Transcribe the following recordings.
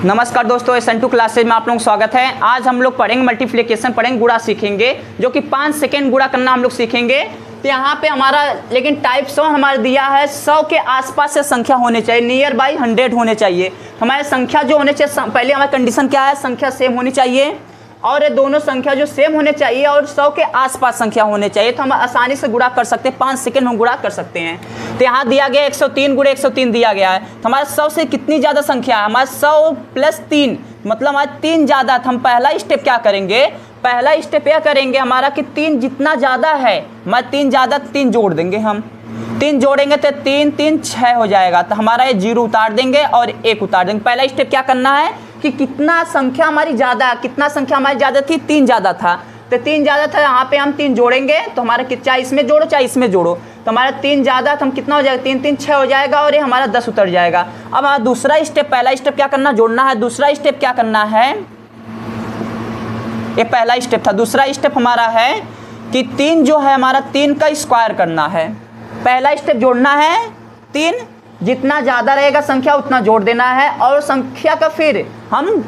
नमस्कार दोस्तों, S2 classes में आप लोगों का स्वागत है। आज हम लोग पढ़ेंगे मल्टीप्लिकेशन, पढ़ेंगे गुणा सीखेंगे, जो कि 5 सेकेंड गुणा करना हम लोग सीखेंगे। तो यहाँ पे हमारा लेकिन टाइप 100 हमारा दिया है 100 के आसपास से संख्या होने चाहिए, नियर बाई 100 होने चाहिए। हमारी संख्या जो होने चाहिए, पहले हमारी कंडीशन क्या है, संख्या सेम होनी चाहिए और ये दोनों संख्या जो सेम होने चाहिए और 100 के आसपास संख्या होने चाहिए। तो हम आसानी से गुणा कर सकते हैं, 5 सेकेंड हम गुणा कर सकते हैं। तो यहाँ दिया गया 103 गुणे 103 दिया गया है। तो हमारे 100 से कितनी ज़्यादा संख्या है, हमारे 100 प्लस 3 मतलब हमारे 3 ज़्यादा। तो हम पहला स्टेप क्या करेंगे, पहला स्टेप यह करेंगे हमारा कि 3 जितना ज़्यादा है, हमारे 3 ज़्यादा, 3 जोड़ देंगे। हम 3 जोड़ेंगे तो 3 3 6 हो जाएगा। तो हमारा ये 0 उतार देंगे और 1 उतार देंगे। पहला स्टेप क्या करना है कि कितना संख्या हमारी ज़्यादा, कितना संख्या हमारी ज़्यादा थी, 3 ज़्यादा था। तो 3 ज़्यादा था, यहाँ पे हम 3 जोड़ेंगे तो हमारा चाहे इसमें जोड़ो चाहे इसमें जोड़ो, तो हमारा 3 ज़्यादा तो हम कितना हो जाएगा, 3 3 6 हो जाएगा और ये हमारा 10 उतर जाएगा। अब हमारा दूसरा स्टेप, पहला स्टेप क्या करना, जोड़ना है। दूसरा स्टेप क्या करना है, ये पहला स्टेप था। दूसरा स्टेप हमारा है कि 3 जो है हमारा 3 का स्क्वायर करना है। पहला स्टेप जोड़ना है, 3 जितना ज़्यादा रहेगा संख्या उतना जोड़ देना है और संख्या का फिर हम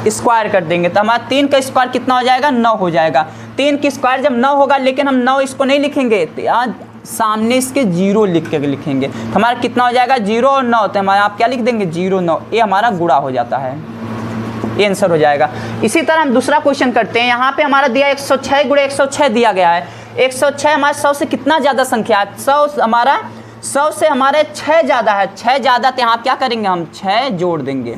स्क्वायर कर देंगे। तो हमारा 3 का स्क्वायर कितना हो जाएगा, 9 हो जाएगा। 3 की स्क्वायर जब 9 होगा, लेकिन हम 9 इसको नहीं लिखेंगे, तो यहाँ सामने इसके 0 लिख के लिखेंगे। तो हमारा कितना हो जाएगा, 0 और 9। तो हमारा आप क्या लिख देंगे, 0 9। ये हमारा गुणा हो जाता है, ये आंसर हो जाएगा। इसी तरह हम दूसरा क्वेश्चन करते हैं। यहाँ पे हमारा दिया 106 गुणे 106 दिया गया है। 106 हमारे 100 से कितना ज़्यादा संख्या है, 100 से हमारे 6 ज़्यादा है। 6 ज़्यादा, तो यहाँ क्या करेंगे, हम 6 जोड़ देंगे।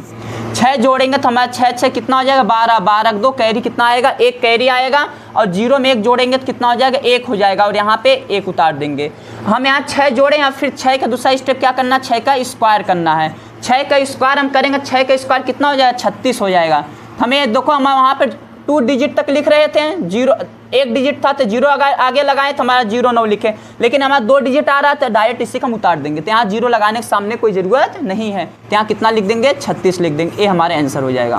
6 जोड़ेंगे तो हमारा 6 6 कितना हो जाएगा, 12 12 2 कैरी कितना आएगा, 1 कैरी आएगा और 0 में 1 जोड़ेंगे तो कितना हो जाएगा, 1 हो जाएगा और यहाँ पे 1 उतार देंगे। हम यहाँ 6 जोड़े हैं, फिर 6 का दूसरा स्टेप क्या करना, 6 का स्क्वायर करना है। 6 का स्क्वायर हम करेंगे, 6 का स्क्वायर कितना हो जाएगा, 36 हो जाएगा। हमें देखो, हम वहाँ पर 2 डिजिट तक लिख रहे थे, 0 1 डिजिट था तो 0 आगे लगाए तो हमारा 0 9 लिखे, लेकिन हमारा 2 डिजिट आ रहा था, डायरेक्ट इसी का हम उतार देंगे। तो यहाँ 0 लगाने के सामने कोई ज़रूरत नहीं है, तो यहाँ कितना लिख देंगे, 36 लिख देंगे। ये हमारे आंसर हो जाएगा।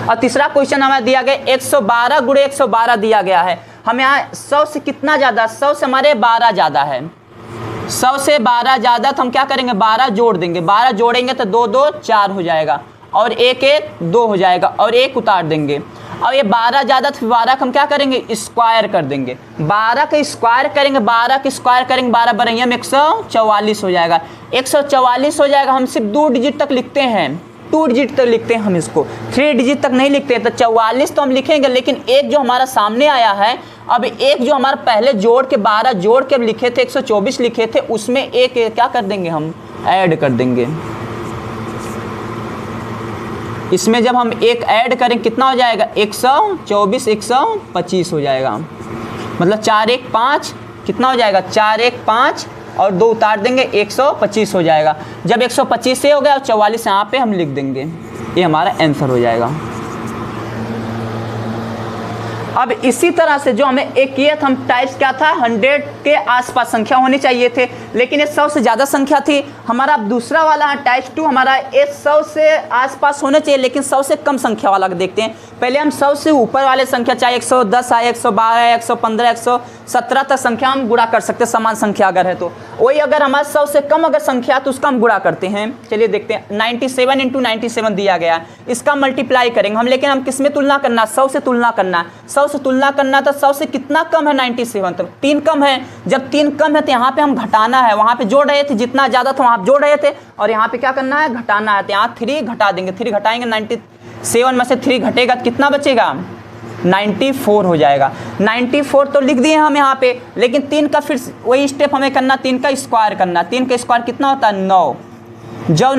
और तीसरा क्वेश्चन हमें दिया गया 112 गुणे 112 दिया गया है। हम यहाँ 100 से कितना ज़्यादा, 100 से हमारे 12 ज़्यादा है। 100 से 12 ज़्यादा, तो हम क्या करेंगे, 12 जोड़ देंगे। 12 जोड़ेंगे तो 2 2 4 हो जाएगा और 1 1 2 हो जाएगा और 1 उतार देंगे। अब ये 12 ज़्यादा, तो 12 का हम क्या करेंगे, स्क्वायर कर देंगे। 12 का स्क्वायर करेंगे, 12 का स्क्वायर करेंगे, 12 बरैया में 144 हो जाएगा। 144 हो जाएगा। हम सिर्फ 2 डिजिट तक लिखते हैं, 2 डिजिट तक लिखते हैं हम इसको, 3 डिजिट तक नहीं लिखते। तो 44 तो हम लिखेंगे, लेकिन एक जो हमारा सामने आया है, अब एक जो हमारा पहले जोड़ के 12 जोड़ के लिखे थे, 124 लिखे थे, उसमें एक क्या कर देंगे, हम ऐड कर देंगे। इसमें जब हम एक ऐड करें कितना हो जाएगा, 124 125 हो जाएगा। मतलब 4 1 5 कितना हो जाएगा, 4 1 5 और 2 उतार देंगे, 125 हो जाएगा। जब 125 से हो गया और 44 यहाँ पे हम लिख देंगे, ये हमारा आंसर हो जाएगा। अब इसी तरह से जो हमें एक किया था, हम टाइप्स क्या था, 100 के आसपास संख्या होनी चाहिए थे, लेकिन ये 100 से ज़्यादा संख्या थी। हमारा दूसरा वाला टाइप्स 2 हमारा ये 100 से आसपास होने चाहिए, लेकिन 100 से कम संख्या वाला देखते हैं। पहले हम 100 से ऊपर वाले संख्या, चाहे 110 आए, 112 115 117 तक संख्या हम गुणा कर सकते हैं, समान संख्या अगर है तो। वही अगर हमारा 100 से कम अगर संख्या तो उसका हम गुणा करते हैं। चलिए देखते हैं, 97 × 97 दिया गया, इसका मल्टीप्लाई करेंगे हम, लेकिन हम किस में तुलना करना, 100 से तुलना करना। 100 से तुलना करना तो 100 से कितना कम है, 97 तक 3 कम है। जब 3 कम है तो यहाँ पे हम घटाना है, वहाँ पे जोड़ रहे थे, जितना ज़्यादा था वहाँ जोड़ रहे थे, और यहाँ पे क्या करना है, घटाना है। तो यहाँ 3 घटा देंगे, 3 घटाएंगे, 97 में से 3 घटेगा तो कितना बचेगा, 94 हो जाएगा। 94 तो लिख दिए हम यहाँ पे, लेकिन 3 का फिर वही स्टेप हमें करना, 3 का स्क्वायर करना। 3 का स्क्वायर कितना होता है, 9। जब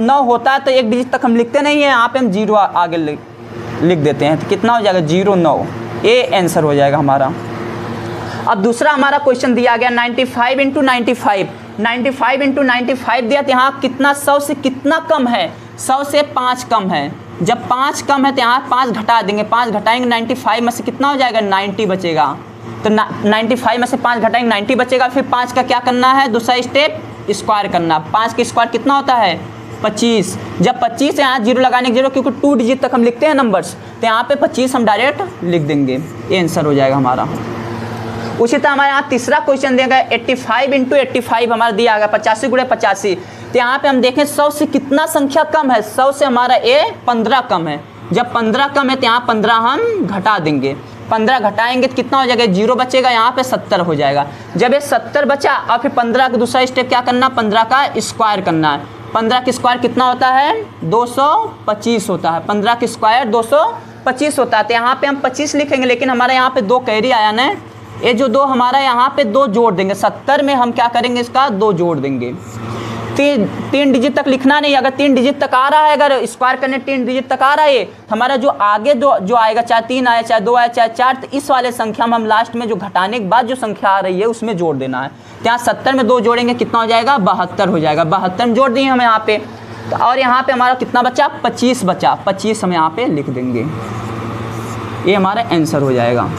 9 होता है तो 1 डिजिट तक हम लिखते नहीं है, यहाँ पे हम 0 आगे लिख देते हैं, तो कितना हो जाएगा, 0 9। ये आंसर हो जाएगा हमारा। अब दूसरा हमारा क्वेश्चन दिया गया 95 × 95। 95 × 95 दिया, तो यहाँ कितना 100 से कितना कम है, 100 से 5 कम है। जब 5 कम है तो यहाँ 5 घटा देंगे, 5 घटाएंगे, 95 में से कितना हो जाएगा, 90 बचेगा। तो 95 में से 5 घटाएंगे, 90 बचेगा। फिर 5 का क्या करना है, दूसरा स्टेप स्क्वायर करना। 5 का स्क्वायर कितना होता है, 25। जब 25 यहाँ 0 लगाने की जरूरत, क्योंकि 2 डिजिट तक हम लिखते हैं नंबर्स, तो यहाँ पे 25 हम डायरेक्ट लिख देंगे, ये आंसर हो जाएगा हमारा। उसी तरह हमारे यहाँ तीसरा क्वेश्चन दिया गया 85 × 85 हमारा दिया गया 85 × 85। तो यहाँ पे हम देखें 100 से कितना संख्या कम है, 100 से हमारा ये 15 कम है। जब 15 कम है तो यहाँ 15 हम घटा देंगे, 15 घटाएंगे तो कितना हो जाएगा, 0 बचेगा, यहाँ पे 70 हो जाएगा। जब ये 70 बचा और फिर 15 का दूसरा स्टेप क्या करना, 15 का स्क्वायर करना है। 15 का स्क्वायर कितना होता है, 225 होता है। 15 का स्क्वायर 225 होता है। तो यहाँ पे हम 25 लिखेंगे, लेकिन हमारे यहाँ पे 2 कैरी आया ना, ये जो 2 हमारा यहाँ पे 2 जोड़ देंगे। 70 में हम क्या करेंगे, इसका 2 जोड़ देंगे। 3 डिजिट तक लिखना नहीं, अगर 3 डिजिट तक आ रहा है, अगर स्क्वायर करने 3 डिजिट तक आ रहा है, हमारा जो आगे जो आएगा, चाहे 3 आए, चाहे 2 आए, चाहे 4, तो इस वाले संख्या में हम लास्ट में जो घटाने के बाद जो संख्या आ रही है उसमें जोड़ देना है। तो यहाँ 70 में 2 जोड़ेंगे, कितना हो जाएगा, 72 हो जाएगा। 72 में जोड़ दिए हम यहाँ पे। तो और यहाँ पे हमारा कितना बचा, 25 बचा, 25 हम यहाँ पे लिख देंगे। ये हमारा आंसर हो जाएगा।